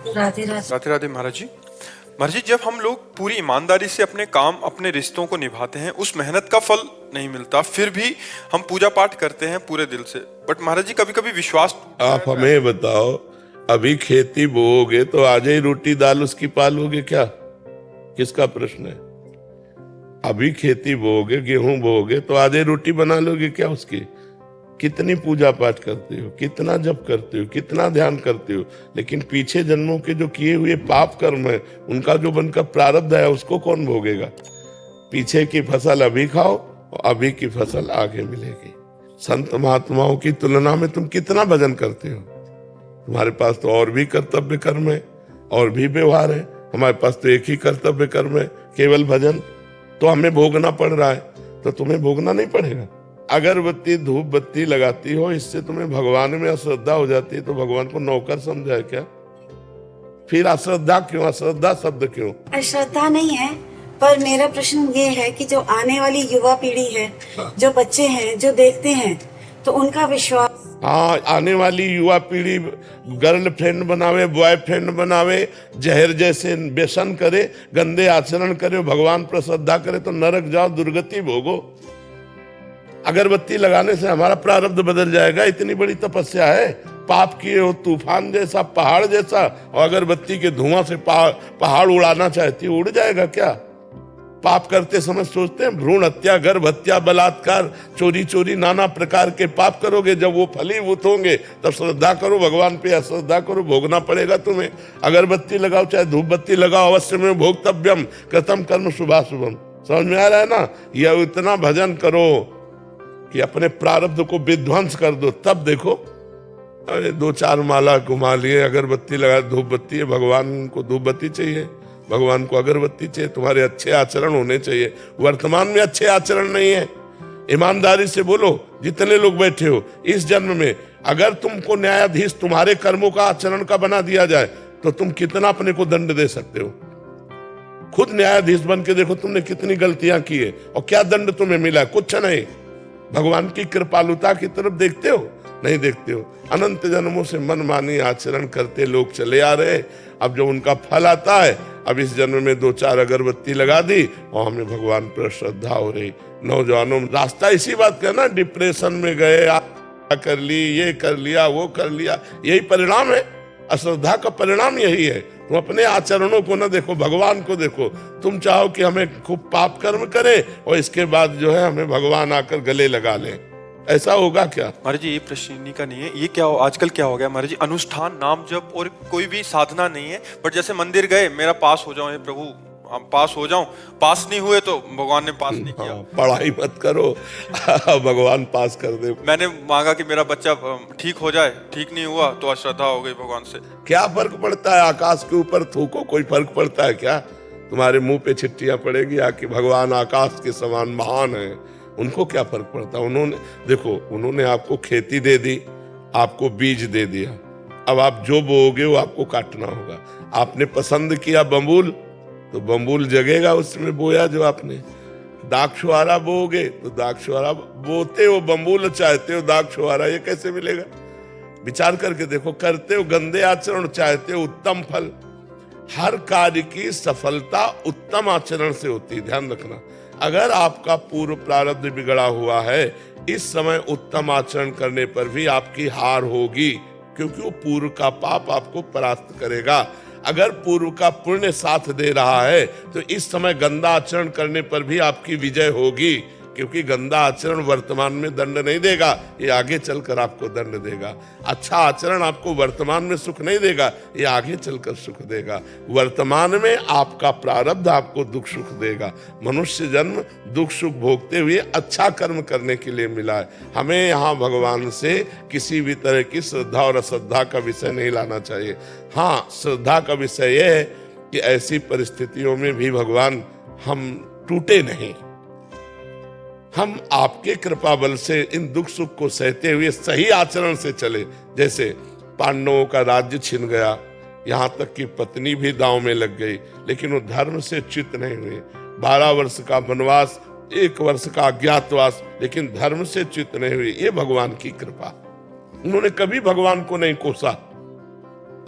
राधे राधे। राधे राधे महाराज जी। महाराज जी, जब हम लोग पूरी ईमानदारी से अपने काम अपने रिश्तों को निभाते हैं, उस मेहनत का फल नहीं मिलता, फिर भी हम पूजा पाठ करते हैं पूरे दिल से, बट महाराज जी कभी कभी विश्वास। आप हमें बताओ, अभी खेती बोओगे तो आज ही रोटी दाल उसकी पालोगे क्या? किसका प्रश्न है? अभी खेती बोओगे, गेहूं बोओगे तो आज ही रोटी बना लोगे क्या उसकी? कितनी पूजा पाठ करते हो, कितना जप करते हो, कितना ध्यान करते हो, लेकिन पीछे जन्मों के जो किए हुए पाप कर्म है, उनका जो बनकर प्रारब्ध है, उसको कौन भोगेगा? पीछे की फसल अभी खाओ और अभी की फसल आगे मिलेगी। संत महात्माओं की तुलना में तुम कितना भजन करते हो? तुम्हारे पास तो और भी कर्तव्य कर्म है, और भी व्यवहार है। हमारे पास तो एक ही कर्तव्य कर्म है, केवल भजन। तो हमें भोगना पड़ रहा है, तो तुम्हें भोगना नहीं पड़ेगा। अगरबत्ती धूप बत्ती लगाती हो, इससे तुम्हें भगवान में अश्रद्धा हो जाती है, तो भगवान को नौकर समझा है क्या? फिर अश्रद्धा क्यों, अश्रद्धा शब्द क्यों? अश्रद्धा नहीं है, पर मेरा प्रश्न ये है कि जो आने वाली युवा पीढ़ी है, जो बच्चे हैं, जो देखते हैं, तो उनका विश्वास। हाँ, आने वाली युवा पीढ़ी गर्लफ्रेंड बनावे, बॉयफ्रेंड बनावे, जहर जैसे व्यसन करे, गंदे आचरण करे, भगवान पर श्रद्धा करे, तो नरक जाओ, दुर्गति भोगो। अगरबत्ती लगाने से हमारा प्रारब्ध बदल जाएगा? इतनी बड़ी तपस्या है, पाप किए हो तूफान जैसा, पहाड़ जैसा, और अगरबत्ती के धुआं से पहाड़ उड़ाना चाहती है, उड़ जाएगा क्या? पाप करते समय सोचते हैं भ्रूण हत्या, गर्भ हत्या, बलात्कार, चोरी चोरी, नाना प्रकार के पाप करोगे। जब वो फलीभूत होंगे तब श्रद्धा करो भगवान पे, अश्रद्धा करो, भोगना पड़ेगा तुम्हें। अगरबत्ती लगाओ चाहे धूप बत्ती लगाओ, अवश्य में भोक्तव्यम कृतम कर्म शुभाशुभम। समझ में आ रहा है ना? यह इतना भजन करो कि अपने प्रारब्ध को विध्वंस कर दो, तब देखो। अरे 2-4 माला घुमा लिए, अगरबत्ती लगा, धूप बत्ती है, भगवान को धूप बत्ती चाहिए, भगवान को अगरबत्ती चाहिए, तुम्हारे अच्छे आचरण होने चाहिए। वर्तमान में अच्छे आचरण नहीं है। ईमानदारी से बोलो, जितने लोग बैठे हो, इस जन्म में अगर तुमको न्यायाधीश तुम्हारे कर्मों का आचरण का बना दिया जाए, तो तुम कितना अपने को दंड दे सकते हो? खुद न्यायाधीश बन के देखो तुमने कितनी गलतियां की है और क्या दंड तुम्हें मिला? कुछ नहीं। भगवान की कृपालुता की तरफ देखते हो? नहीं देखते हो। अनंत जन्मों से मनमानी आचरण करते लोग चले आ रहे। अब जो उनका फल आता है, अब इस जन्म में 2-4 अगरबत्ती लगा दी और हमें भगवान पर श्रद्धा हो रही। नौजवानों रास्ता इसी बात का ना, डिप्रेशन में गए, कर ली, ये कर लिया, वो कर लिया, यही परिणाम है। अश्रद्धा का परिणाम यही है। तुम अपने आचरणों को ना देखो, भगवान को देखो। तुम चाहो कि हमें खूब पाप कर्म करें और इसके बाद जो है हमें भगवान आकर गले लगा लें, ऐसा होगा क्या? महाराज जी, ये प्रश्न इन्हीं का नहीं है। ये क्या आजकल क्या हो गया महाराज जी, अनुष्ठान, नाम जप और कोई भी साधना नहीं है। बट जैसे मंदिर गए, मेरा पास हो जाओ हे प्रभु, हम पास हो जाऊं, पास नहीं हुए तो भगवान ने पास नहीं किया। पढ़ाई मत करो भगवान पास कर दे। मैंने मांगा कि मेरा बच्चा ठीक हो जाए, ठीक नहीं हुआ तो अश्रद्धा हो गई भगवान से। क्या फर्क पड़ता है? आकाश के ऊपर थूको, कोई फर्क पड़ता है क्या? तुम्हारे मुंह पे छिट्टियां पड़ेगी आके, भगवान आकाश के समान महान है, उनको क्या फर्क पड़ता? उन्होंने देखो, उन्होंने आपको खेती दे दी, आपको बीज दे दिया, अब आप जो बोओगे वो आपको काटना होगा। आपने पसंद किया बम्बूल, तो बम्बूल जगेगा उसमें बोया जो आपने। दाक्षुआरा बोओगे तो दाक्षुआरा बोते हो, बम्बूल चाहते हो, दाक्षुआरा ये कैसे मिलेगा? विचार करके देखो। करते हो गंदे आचरण, चाहते हो उत्तम फल। हर कार्य की सफलता उत्तम आचरण से होती है, ध्यान रखना। अगर आपका पूर्व प्रारब्ध बिगड़ा हुआ है, इस समय उत्तम आचरण करने पर भी आपकी हार होगी, क्योंकि वो पूर्व का पाप आपको परास्त करेगा। अगर पूर्व का पुण्य साथ दे रहा है, तो इस समय गंदा आचरण करने पर भी आपकी विजय होगी, क्योंकि गंदा आचरण वर्तमान में दंड नहीं देगा, ये आगे चलकर आपको दंड देगा। अच्छा आचरण आपको वर्तमान में सुख नहीं देगा, ये आगे चलकर सुख देगा। वर्तमान में आपका प्रारब्ध आपको दुख सुख देगा। मनुष्य जन्म दुख सुख भोगते हुए अच्छा कर्म करने के लिए मिला है। हमें यहाँ भगवान से किसी भी तरह की श्रद्धा और अश्रद्धा का विषय नहीं लाना चाहिए। हाँ, श्रद्धा का विषय यह है कि ऐसी परिस्थितियों में भी भगवान हम टूटे नहीं, हम आपके कृपा बल से इन दुख सुख को सहते हुए सही आचरण से चले। जैसे पांडवों का राज्य छिन गया, यहाँ तक कि पत्नी भी दांव में लग गई, लेकिन वो धर्म से च्युत नहीं हुए। 12 वर्ष का वनवास, 1 वर्ष का अज्ञातवास, लेकिन धर्म से च्युत नहीं हुए। ये भगवान की कृपा। उन्होंने कभी भगवान को नहीं कोसा,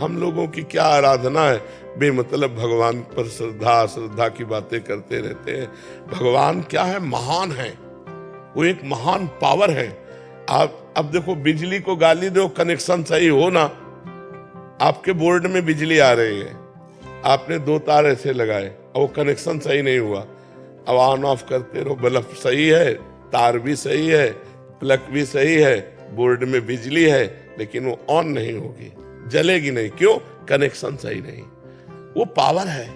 हम लोगों की क्या आराधना है, बेमतलब भगवान पर श्रद्धा की बातें करते रहते हैं। भगवान क्या है, महान है, वो एक महान पावर है। आप अब देखो, बिजली को गाली दो, कनेक्शन सही हो ना, आपके बोर्ड में बिजली आ रही है, आपने 2 तार ऐसे लगाए और वो कनेक्शन सही नहीं हुआ, अब ऑन ऑफ करते रहो, बल्ब सही है, तार भी सही है, प्लग भी सही है, बोर्ड में बिजली है, लेकिन वो ऑन नहीं होगी, जलेगी नहीं। क्यों? कनेक्शन सही नहीं। वो पावर है,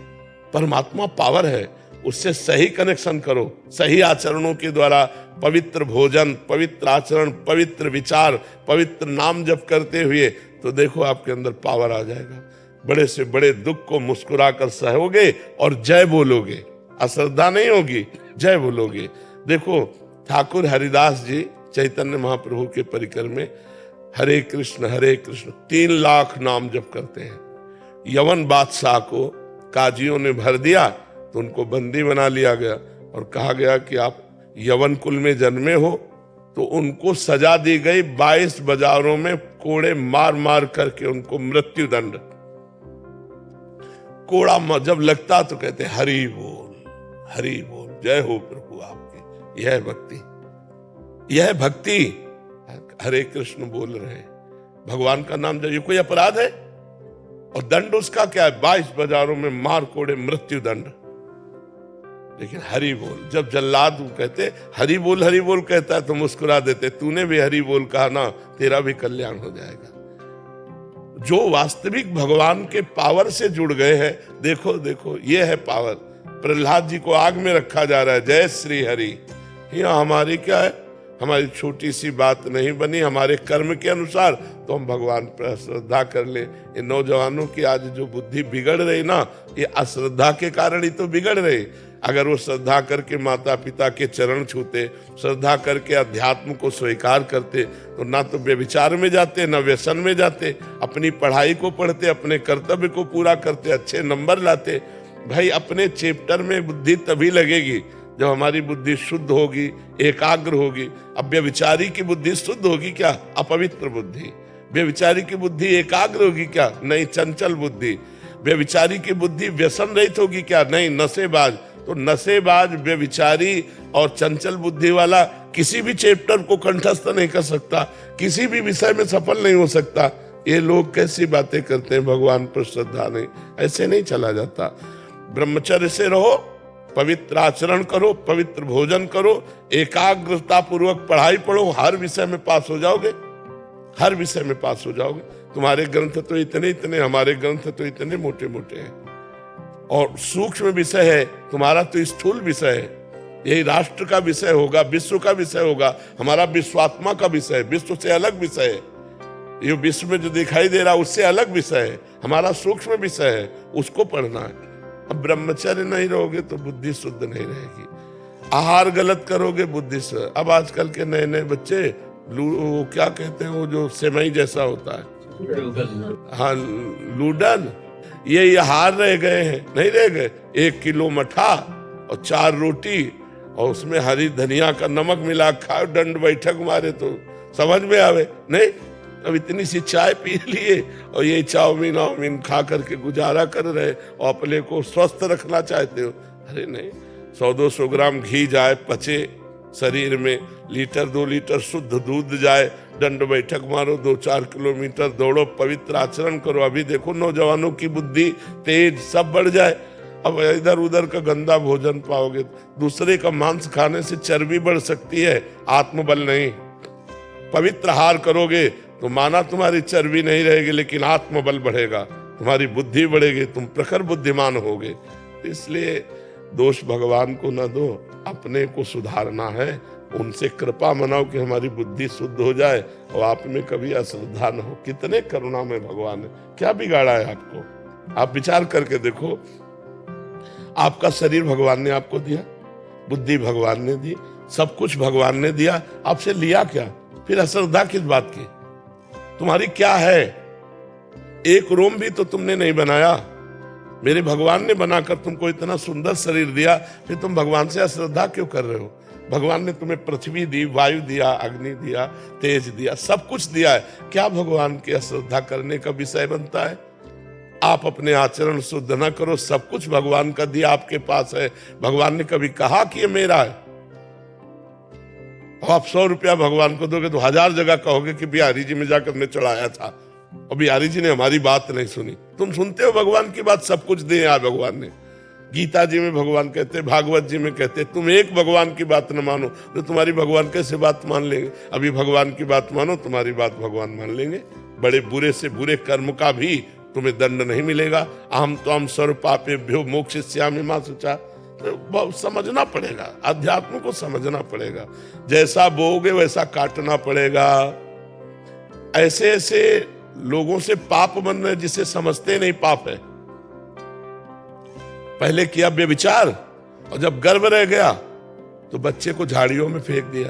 परमात्मा पावर है, उससे सही कनेक्शन करो, सही आचरणों के द्वारा, पवित्र भोजन, पवित्र आचरण, पवित्र विचार, पवित्र नाम जप करते हुए, तो देखो आपके अंदर पावर आ जाएगा। बड़े से बड़े दुख को मुस्कुरा कर सहोगे और जय बोलोगे, अश्रद्धा नहीं होगी, जय बोलोगे। देखो ठाकुर हरिदास जी चैतन्य महाप्रभु के परिकर में हरे कृष्ण 3 लाख नाम जप करते हैं। यवन बादशाह को काजियों ने भर दिया तो उनको बंदी बना लिया गया और कहा गया कि आप यवन कुल में जन्मे हो, तो उनको सजा दी गई 22 बाजारों में कोड़े मार मार करके उनको मृत्यु दंड। कोड़ा जब लगता तो कहते हरि बोल, जय हो प्रभु आपकी। यह भक्ति, यह भक्ति, हरे कृष्ण बोल रहे हैं, भगवान का नाम जब, ये कोई अपराध है? और दंड उसका क्या है? 22 बाजारों में मार कोड़े मृत्यु दंड। लेकिन हरि बोल, जब जल्लाद कहते हरि बोल कहता है तो मुस्कुरा देते, तूने भी हरि बोल कहा ना, तेरा भी कल्याण हो जाएगा। जो वास्तविक भगवान के पावर से जुड़ गए हैं, देखो ये है पावर। प्रहलाद जी को आग में रखा जा रहा है, जय श्री हरि। यहाँ हमारी क्या है, हमारी छोटी सी बात नहीं बनी, हमारे कर्म के अनुसार तो हम भगवान पर श्रद्धा कर ले। ये नौजवानों की आज जो बुद्धि बिगड़ रही ना, ये अश्रद्धा के कारण ही तो बिगड़ रही। अगर वो श्रद्धा करके माता पिता के चरण छूते, श्रद्धा करके अध्यात्म को स्वीकार करते, तो ना तो व्यभिचार में जाते, ना व्यसन में जाते, अपनी पढ़ाई को पढ़ते, अपने कर्तव्य को पूरा करते, अच्छे नंबर लाते। भाई अपने चैप्टर में बुद्धि तभी लगेगी जब हमारी बुद्धि शुद्ध होगी, एकाग्र होगी। अब व्यभिचारी की बुद्धि शुद्ध होगी क्या? अपवित्र बुद्धि। व्यभिचारी की बुद्धि एकाग्र होगी क्या? नहीं, चंचल बुद्धि। व्यभिचारी की बुद्धि व्यसन रहित होगी क्या? नहीं, नशेबाज। तो नशेबाज, व्यभिचारी और चंचल बुद्धि वाला किसी भी चैप्टर को कंठस्थ नहीं कर सकता, किसी भी विषय में सफल नहीं हो सकता। ये लोग कैसी बातें करते हैं, भगवान पर श्रद्धा नहीं, ऐसे नहीं चला जाता। ब्रह्मचर्य से रहो, पवित्र आचरण करो, पवित्र भोजन करो, एकाग्रता पूर्वक पढ़ाई पढ़ो, हर विषय में पास हो जाओगे, हर विषय में पास हो जाओगे। तुम्हारे ग्रंथ तो इतने, हमारे ग्रंथ तो इतने मोटे मोटे हैं, और सूक्ष्म विषय है, तुम्हारा तो स्थूल विषय है। यही राष्ट्र का विषय होगा, विश्व का विषय होगा, हमारा विश्वात्मा का विषय है, विश्व से अलग विषय है। ये विश्व में जो दिखाई दे रहा उससे अलग विषय है, हमारा सूक्ष्म विषय है, उसको पढ़ना है। अब ब्रह्मचर्य नहीं रहोगे तो बुद्धि शुद्ध नहीं रहेगी, आहार गलत करोगे बुद्धि से। अब आजकल के नए नए बच्चे वो क्या कहते हैं, वो जो सेवई जैसा होता है, हाँ लूडन, ये हार रह गए हैं, नहीं रह गए। 1 किलो मठा और 4 रोटी और उसमें हरी धनिया का नमक मिला खाओ, दंड बैठक मारे तो समझ में आवे नहीं। अब इतनी सी चाय पी लिए और ये चाउमीन खा करके गुजारा कर रहे और अपने को स्वस्थ रखना चाहते हो। अरे नहीं, 100-200 ग्राम घी जाए, पचे शरीर में, 1-2 लीटर शुद्ध दूध जाए, दंड बैठक मारो, 2-4 किलोमीटर दौड़ो, पवित्र आचरण करो। अभी देखो नौजवानों की बुद्धि तेज सब बढ़ जाए। अब इधर उधर का गंदा भोजन पाओगे, दूसरे का मांस खाने से चर्बी बढ़ सकती है, आत्मबल नहीं। पवित्र आहार करोगे तो माना तुम्हारी चर्बी नहीं रहेगी, लेकिन आत्मबल बढ़ेगा, तुम्हारी बुद्धि बढ़ेगी, तुम प्रखर बुद्धिमान होगे। इसलिए दोष भगवान को न दो, अपने को सुधारना है, उनसे कृपा मनाओ कि हमारी बुद्धि शुद्ध हो जाए और आप में कभी अश्रद्धा न हो। कितने करुणा में भगवान है, क्या बिगाड़ा है आपको? आप विचार करके देखो, आपका शरीर भगवान ने आपको दिया, बुद्धि भगवान ने दी, सब कुछ भगवान ने दिया, आपसे लिया क्या? फिर अश्रद्धा किस बात की? तुम्हारी क्या है? एक रोम भी तो तुमने नहीं बनाया, मेरे भगवान ने बनाकर तुमको इतना सुंदर शरीर दिया, फिर तुम भगवान से अश्रद्धा क्यों कर रहे हो? भगवान ने तुम्हें पृथ्वी दी, वायु दिया, अग्नि दिया, तेज दिया, सब कुछ दिया है, क्या भगवान की अश्रद्धा करने का विषय बनता है? आप अपने आचरण शुद्ध ना करो, सब कुछ भगवान का दिया आपके पास है। भगवान ने कभी कहा कि ये मेरा है? आप 100 रुपया भगवान को दोगे तो 1000 जगह कहोगे कि बिहारी जी में जाकर मैं चढ़ाया था और बिहारी जी ने हमारी बात नहीं सुनी। तुम सुनते हो भगवान की बात, सब कुछ दिया भगवान ने। गीता जी में भगवान कहते, भागवत जी में कहते, तुम एक भगवान की बात न मानो तो तुम्हारी भगवान कैसे बात मान लेंगे? अभी भगवान की बात मानो, तुम्हारी बात भगवान मान लेंगे। बड़े बुरे से बुरे कर्म का भी तुम्हें दंड नहीं मिलेगा। अहम त्वं सर्व पापेभ्यो मोक्षयिष्यामि मा शुचा। तो समझना पड़ेगा, अध्यात्म को समझना पड़ेगा। जैसा बोओगे वैसा काटना पड़ेगा। ऐसे ऐसे लोगों से पाप बन रहे जिसे समझते नहीं पाप है। पहले किया व्यभिचार और जब गर्भ रह गया तो बच्चे को झाड़ियों में फेंक दिया,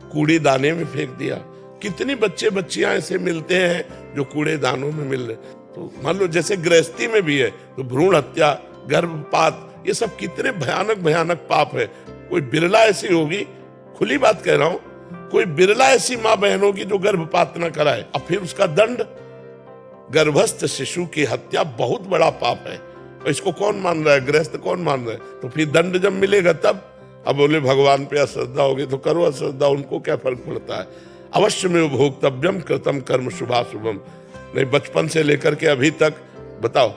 कूड़े दाने में फेंक दिया। कितनी बच्चे बच्चियां ऐसे मिलते हैं जो कूड़े दानों में मिल रहे। तो मान लो जैसे गृहस्थी में भी है तो भ्रूण हत्या, गर्भपात, ये सब कितने भयानक भयानक पाप है। कोई बिरला ऐसी होगी, खुली बात कह रहा हूं, कोई बिरला ऐसी मां बहन होगी जो गर्भपात न कराए। अब फिर उसका दंड, गर्भस्थ शिशु की हत्या बहुत बड़ा पाप है। तो इसको कौन मान रहा है? गृहस्थ कौन मान रहा है? तो फिर दंड जब मिलेगा तब। अब बोले भगवान पे अश्रद्धा होगी तो करो अश्रद्धा, उनको क्या फर्क पड़ता है? अवश्य में भोक्तव्यम कृतम कर्म शुभाशुभम। नहीं, बचपन से लेकर के अभी तक बताओ,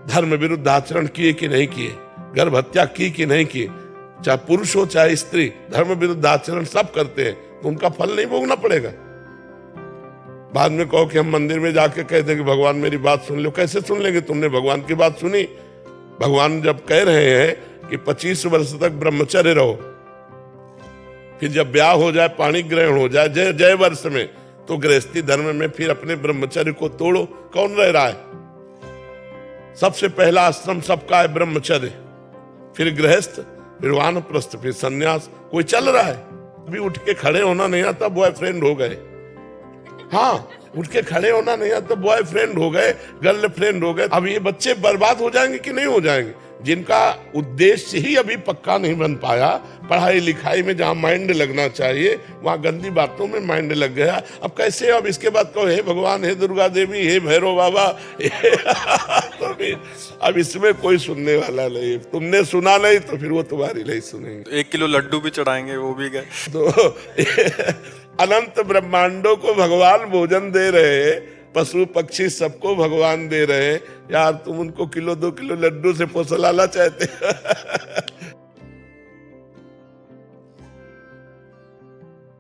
धर्म विरुद्ध आचरण किए कि नहीं किए, गर्भ हत्या की कि नहीं की, चाहे पुरुष हो चाहे स्त्री, धर्म विरुद्ध आचरण सब करते हैं, तो उनका फल नहीं भोगना पड़ेगा? बाद में कहो कि हम मंदिर में जाके कह दें कि भगवान मेरी बात सुन लो। कैसे सुन लेंगे? तुमने भगवान की बात सुनी? भगवान जब कह रहे हैं कि 25 वर्ष तक ब्रह्मचर्य रहो, फिर जब ब्याह हो जाए, पाणी ग्रहण हो जाए, जय जय वर्ष में, तो गृहस्थी धर्म में फिर अपने ब्रह्मचर्य को तोड़ो। कौन रह रहा है? सबसे पहला आश्रम सबका है ब्रह्मचर्य, फिर गृहस्थ, फिर वानप्रस्थ, फिर सन्यास। कोई चल रहा है? अभी उठ के खड़े होना नहीं आता, बॉयफ्रेंड हो गए। हाँ, उठ के खड़े होना नहीं आता, बॉयफ्रेंड हो गए, गर्लफ्रेंड हो गए। अब ये बच्चे बर्बाद हो जाएंगे कि नहीं हो जाएंगे? जिनका उद्देश्य ही अभी पक्का नहीं बन पाया, पढ़ाई लिखाई में जहां माइंड लगना चाहिए वहां गंदी बातों में माइंड लग गया। अब कैसे? अब इसके बाद कहो हे भगवान, हे दुर्गा देवी, हे भैरव बाबा। तो फिर अब इसमें कोई सुनने वाला नहीं। तुमने सुना नहीं तो फिर वो तुम्हारी नहीं सुनेंगे। 1 किलो लड्डू भी चढ़ाएंगे, वो भी गए। तो अनंत ब्रह्मांडों को भगवान भोजन दे रहे हैं, पशु पक्षी सबको भगवान दे रहे हैं। यार तुम उनको 1-2 किलो लड्डू से पोसलाना चाहते